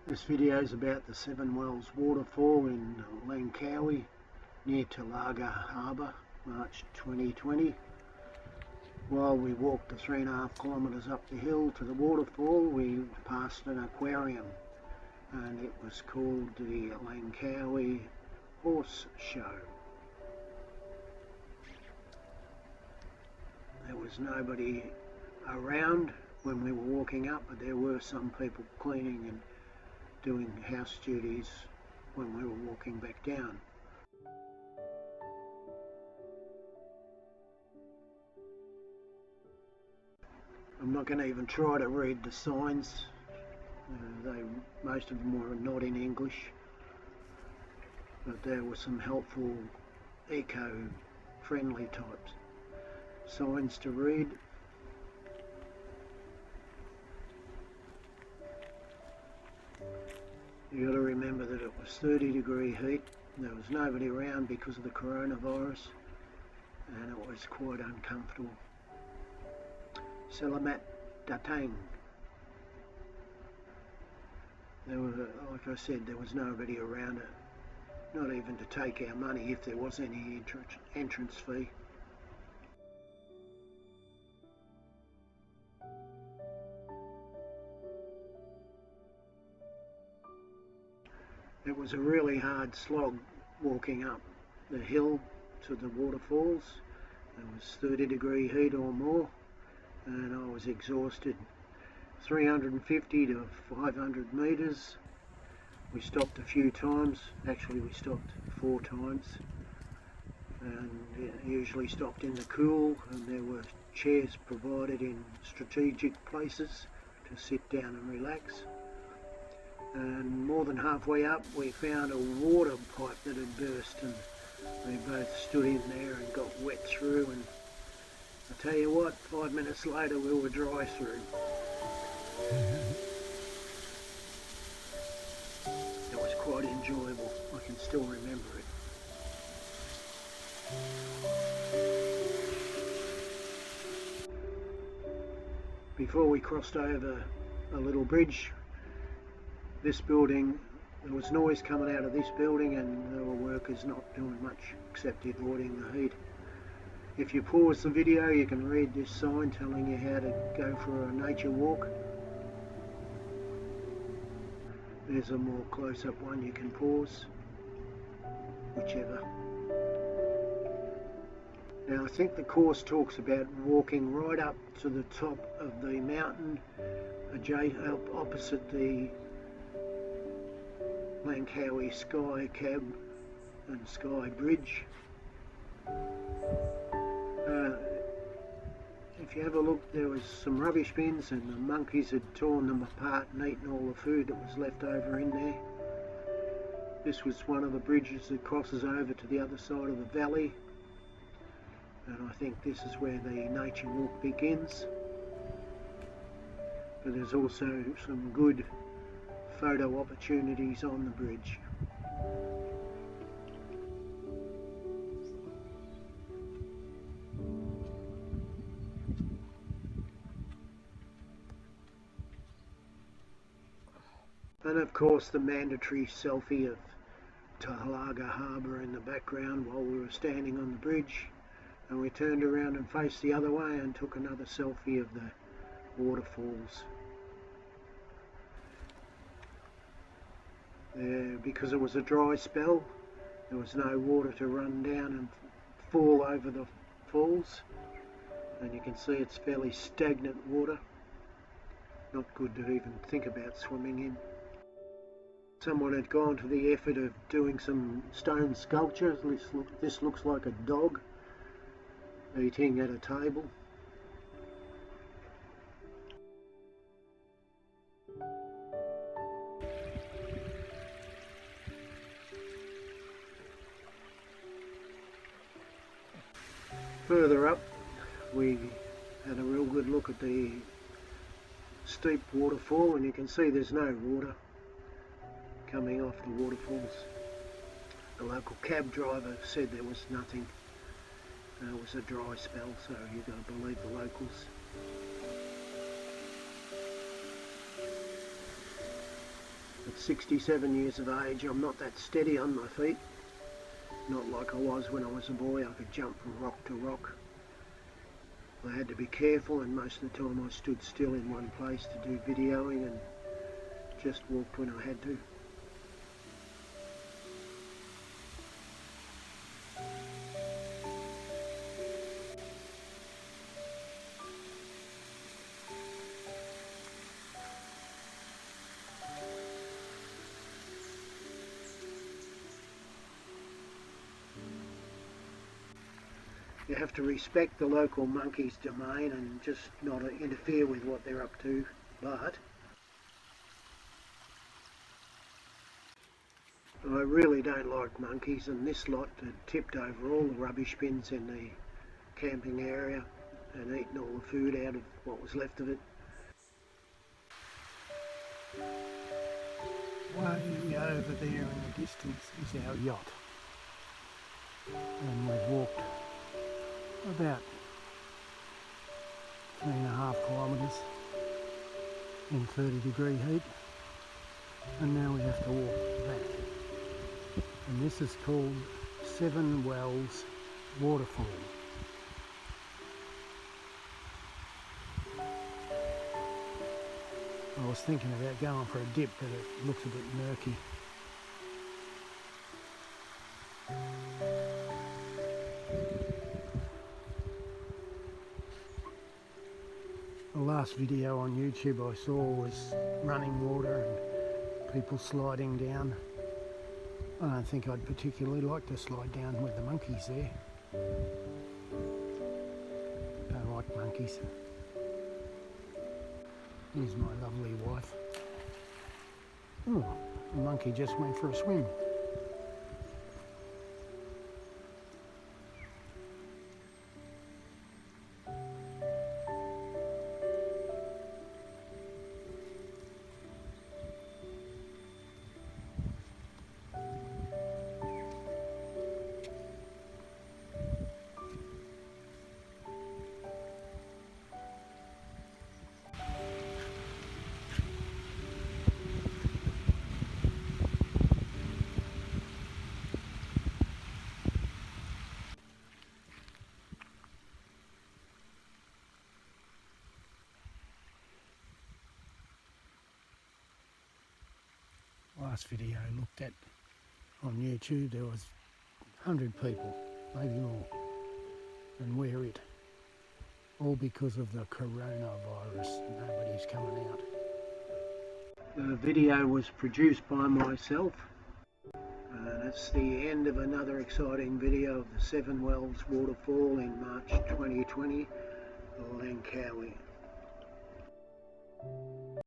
This video is about the Wells Waterfall in Langkawi near Talaga Harbour, March 2020. While we walked the 3.5 kilometres up the hill to the waterfall, we passed an aquarium, and it was called the Langkawi Horse Show. There was nobody around when we were walking up, but there were some people cleaning and doing house duties when we were walking back down. I'm not going to even try to read the signs. Most of them were not in English, but there were some helpful eco-friendly types signs to read. You got to remember that it was 30-degree heat. There was nobody around because of the coronavirus, and it was quite uncomfortable. Selamat datang. Like I said, there was nobody around it, not even to take our money if there was any entrance fee. It was a really hard slog walking up the hill to the waterfalls. It was 30-degree heat or more, and I was exhausted. 350 to 500 metres. We stopped a few times. Actually, we stopped 4 times, and usually stopped in the cool, and there were chairs provided in strategic places to sit down and relax. And more than halfway up, we found a water pipe that had burst, and we both stood in there and got wet through, and I tell you what, 5 minutes later we were dry through. It was quite enjoyable. I can still remember it. Before we crossed over a little bridge, this building, there was noise coming out of this building, and there were workers not doing much except avoiding the heat. If you pause the video, you can read this sign telling you how to go for a nature walk. There's a more close-up one you can pause, whichever. Now I think the course talks about walking right up to the top of the mountain opposite the Langkawi Sky Cab and Sky Bridge. If you have a look, there was some rubbish bins, and the monkeys had torn them apart and eaten all the food that was left over in there. This was one of the bridges that crosses over to the other side of the valley, and I think this is where the nature walk begins. But there's also some good photo opportunities on the bridge. And of course the mandatory selfie of Talaga Harbour in the background while we were standing on the bridge, and we turned around and faced the other way and took another selfie of the waterfalls. Because it was a dry spell, there was no water to run down and fall over the falls, and you can see it's fairly stagnant water. Not good to even think about swimming in. Someone had gone to the effort of doing some stone sculpture. This looks like a dog eating at a table. Further up, we had a real good look at the steep waterfall, and you can see there's no water coming off the waterfalls. The local cab driver said there was nothing. It was a dry spell, so you've got to believe the locals. At 67 years of age, I'm not that steady on my feet. Not like I was when I was a boy. I could jump from rock to rock. I had to be careful, and most of the time I stood still in one place to do videoing and just walked when I had to. You have to respect the local monkeys' domain and just not interfere with what they're up to, but I really don't like monkeys, and this lot had tipped over all the rubbish bins in the camping area and eaten all the food out of what was left of it. Way over there in the distance is our yacht, and we've walked about 3.5 kilometres in 30-degree heat, and now we have to walk back. And this is called Wells Waterfall. I was thinking about going for a dip, but it looks a bit murky. The last video on YouTube I saw was running water and people sliding down. I don't think I'd particularly like to slide down with the monkeys there. Don't like monkeys. Here's my lovely wife. Oh, the monkey just went for a swim. Last video I looked at on YouTube, there was 100 people, maybe more, and we're it. All because of the coronavirus. Nobody's coming out. The video was produced by myself. That's the end of another exciting video of the Wells Waterfall in March 2020.